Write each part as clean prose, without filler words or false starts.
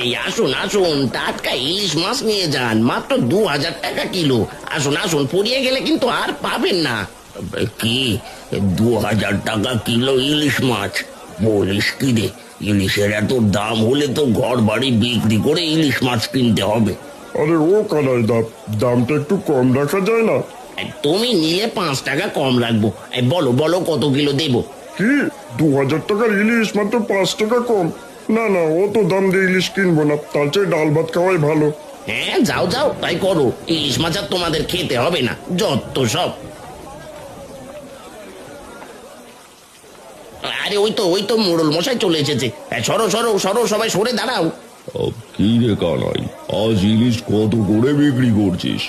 এই আসুন আসুন, টাটকা ইলিশ মাছ নিয়ে যান, মাত্র 2000 টাকা কিলো। আসুন আসুন, পুড়িয়ে গেলে কিন্তু আর পাবেন না। কি, 2000 টাকা কিলো ইলিশ মাছ? বলিস কি রে, ইলিশের এত দাম হলে তো ঘর বাড়ি বিক্রি করে ইলিশ মাছ কিনতে হবে। আরে ও কানাই দা, দামটা একটু কম রাখা যায় না? তুমি নিলে 5 টাকা কম রাখবো। বলো বলো, কত কিলো দেবো? কি, 2000 টাকার ইলিশ মাত্র 5 টাকা কম? না না, অত দাম দিয়ে ইলিশ কিনবো না, তার চেয়ে ডাল ভাত খাওয়াই ভালো। হ্যাঁ, যাও যাও তাই করো। ইলিশ মাছ আর তোমাদের খেতে হবে না, যত সব। আরে ওই তো মোড়ল মশাই চলে এসেছে। সরো সরো সরো, সবাই সরে দাঁড়াও। কি রে কানাই, আজ ইলিশ কত করে বিক্রি করছিস?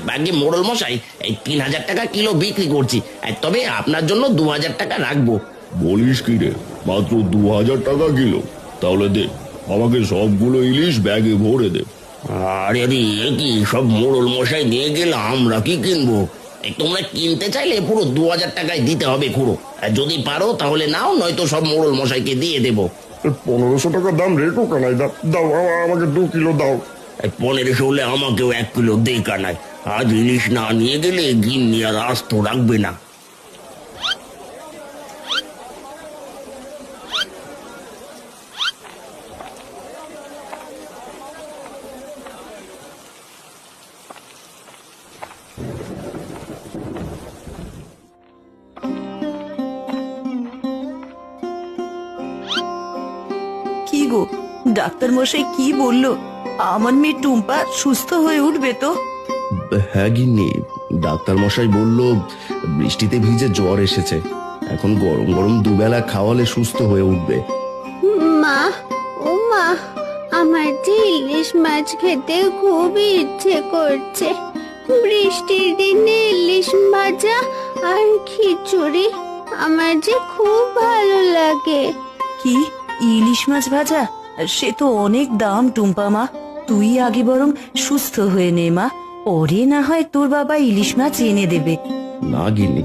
বাকি মোড়ল মশাই, এই 3000 টাকা কিলো বিক্রি করছি, তবে আপনার জন্য 2000 টাকা রাখবো। বলিস কি রে, মাত্র 2000 টাকা কিলো? তাহলে দে, আমাকে সবগুলো ইলিশ ব্যাগে ভরে দে। আরে আরে, এ কি, সব মোড়ল মশাই নিয়ে গেলে আমরা কি কিনবো? তোমরা কিনতে চাইলে পুরো 2000 টাকায় দিতে হবে খুড়ো। যদি পারো তাহলে নাও, নয়তো সব মোড়ল মশাইকে দিয়ে দেবো। 1500 টাকা দাম রেখো কানাই দা, দাও আমাকে 2 কিলো দাও। 1500 হলে আমাকেও 1 কিলো দে কানাই। আজ ইলিশ না নিয়ে গেলে গিন্নি আর আস্ত রাখবে না। কি গো, ডাক্তার মশাই কি বললো? আমার মেয়ে টুম্পা সুস্থ হয়ে উঠবে তো? হ্যাঁ গিন্নি, ডাক্তার মশাই বলল বৃষ্টিতে ভিজে জ্বর এসেছে, এখন গরম গরম দুবেলা খাওয়ালে সুস্থ হয়ে উঠবে। মা, ও মা, আমার যে ইলিশ মাছ খেতে খুবই ইচ্ছে করছে। বৃষ্টির দিনে ইলিশ ভাজা আর খিচুড়ি আমার যে খুব ভালো লাগে। কি, ইলিশ মাছ ভাজা? সে তো অনেক দাম টুম্পা মা। তুই আগে বরং সুস্থ হয়ে নে মা, পরে না হয় তোর বাবা ইলিশ মাছ এনে দেবে। না গিন্নি,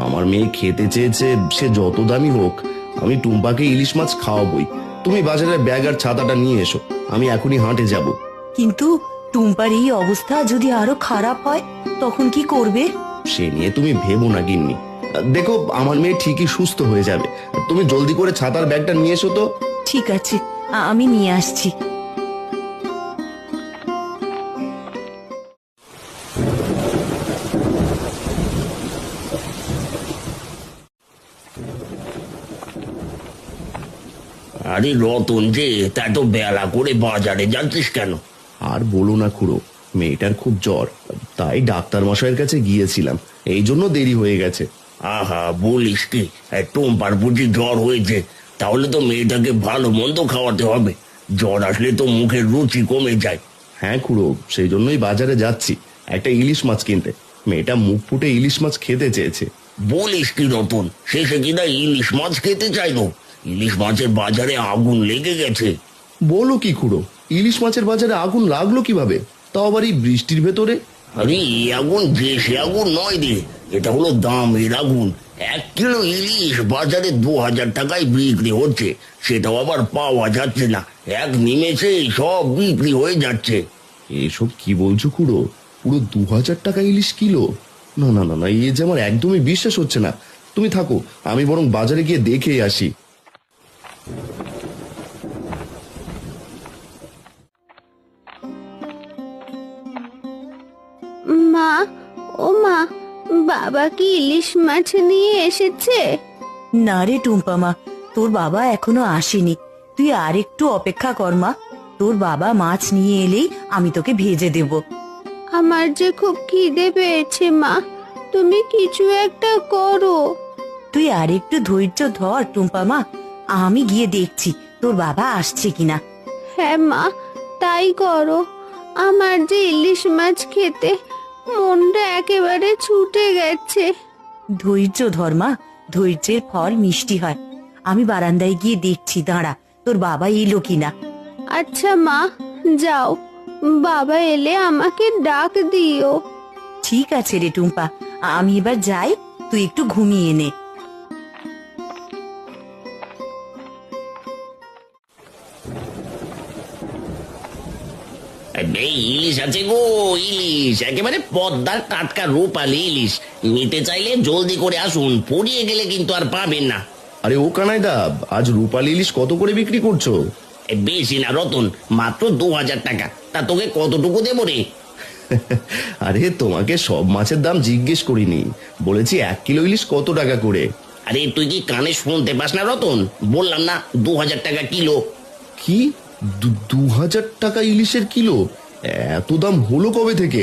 আমার মেয়ে খেতে চেয়েছে, সে যত দামি হোক, আমি টুম্পাকে ইলিশ মাছ খাওয়াবই। তুমি বাজারের ব্যাগ আর ছাতাটা নিয়ে এসো, আমি এখনই হাঁটে যাব। কিন্তু টুম্পার এই অবস্থা যদি আরো খারাপ হয়, তখন কি করবে? সে নিয়ে তুমি ভেবো না গিন্নি, দেখো আমার মেয়ে ঠিকই সুস্থ হয়ে যাবে। তুমি জলদি করে ছাতার ব্যাগটা নিয়ে এসো তো। ঠিক আছে, আমি নিয়ে আসছি। আরে রতন যে, তা তো বেলা করে বাজারে যাচ্ছিস কেন? আর বলো না খুড়ো, মেয়েটার খুব জ্বর, তাই ডাক্তার মশাইয়ের কাছে গিয়েছিলাম, এই জন্য দেরি হয়ে গেছে। আহা, বলিস কি, টুম্পার বুঝি জ্বর হয়েছে? তাহলে তো মেয়েটাকে ভালো মন্দ খাওয়াতে হবে। জ্বর আসলে তো মুখের রুচি কমে যায়। হ্যাঁ খুড়ো, সেই জন্যই বাজারে যাচ্ছি একটা ইলিশ মাছ কিনতে। মেয়েটা মুখ ফুটে ইলিশ মাছ খেতে চেয়েছে। বলিস কি রতন, শেষে কিনা ইলিশ মাছ খেতে চাইলো? ইলিশ মাছের বাজারে আগুন লেগে গেছে। বলো কি খুড়ো, ইলিশ মাছের বাজারে আগুন লাগলো কিভাবে, তাও আবার এই বৃষ্টির ভেতরে? আরে এই আগুন যে সে আগুন নয় রে, এটা হলো দামের আগুন। 1 কিলো ইলিশ বাজারে 2000 টাকায় বিক্রি হচ্ছে, সেটাও আবার পাওয়া যাচ্ছে না। এক নিমেষে সব বিক্রি হয়ে যাচ্ছে। এসব কি বলছো খুড়ো, পুরো 2000 টাকা ইলিশ কিলো? না না না না, এ যে আমার একদমই বিশ্বাস হচ্ছে না। তুমি থাকো, আমি বরং বাজারে গিয়ে দেখে আসি। মা, ও মা, বাবা কি ইলিশ মাছ নিয়ে এসেছে? না রে টুম্পা মা, তোর বাবা এখনো আসেনি। তুই আর একটু অপেক্ষা কর মা, তোর বাবা মাছ নিয়ে এলেই আমি তোকে ভেজে দেব। আমার যে খুব খিদে পেয়েছে মা, তুমি কিছু একটা করো। তুই আর একটু ধৈর্য ধর টুম্পা মা, আমি গিয়ে দেখছি তোর বাবা আসছে কিনা। হ্যাঁ মা, তাই করো। আমার যে ইলিশ মাছ খেতে মনটা একেবারে ছুটে গেছে। ধৈর্য ধর মা, ধৈর্যের ফল মিষ্টি হয়। আমি বারান্দায় গিয়ে দেখছি, দাঁড়া, তোর বাবা এলো কিনা। আচ্ছা মা, যাও, বাবা এলে আমাকে ডাক দিও। ঠিক আছে রে টুম্পা, আমি এবার যাই, তুই একটু ঘুমিয়ে নে। এই ইলিশ আছে গো, ইলিশ একেবারে পদ্মার টাটকা রূপালি ইলিশ। নিতে চাইলে জলদি করে আসুন, পড়িয়ে গেলে কিন্তু আর পাবেন না। আরে ও কানাইদা, আজ রূপালী ইলিশ কত করে বিক্রি করছো? বেশি না রতন, মাত্র 2000 টাকা। তা তোকে কতটুকু দেবো রে? আরে তোমাকে সব মাছের দাম জিজ্ঞেস করিনি, বলেছি 1 কিলো ইলিশ কত টাকা করে। আরে তুই কি কানে শুনতে পাস না রতন? বললাম না 2000 টাকা কিলো। কি 2000 টাকা ইলিশের কিলো? এত দাম হলো কবে থেকে?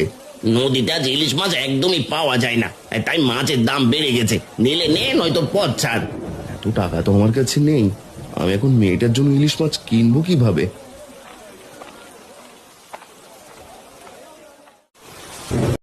নদীতে আজ ইলিশ মাছ একদমই পাওয়া যায় না, তাই মাছের দাম বেড়ে গেছে। নিলে নে, নয়তো পথ ছাড়। এত টাকা তো আমার কাছে নেই, আমি এখন মেয়েটার জন্য ইলিশ মাছ কিনবো কিভাবে?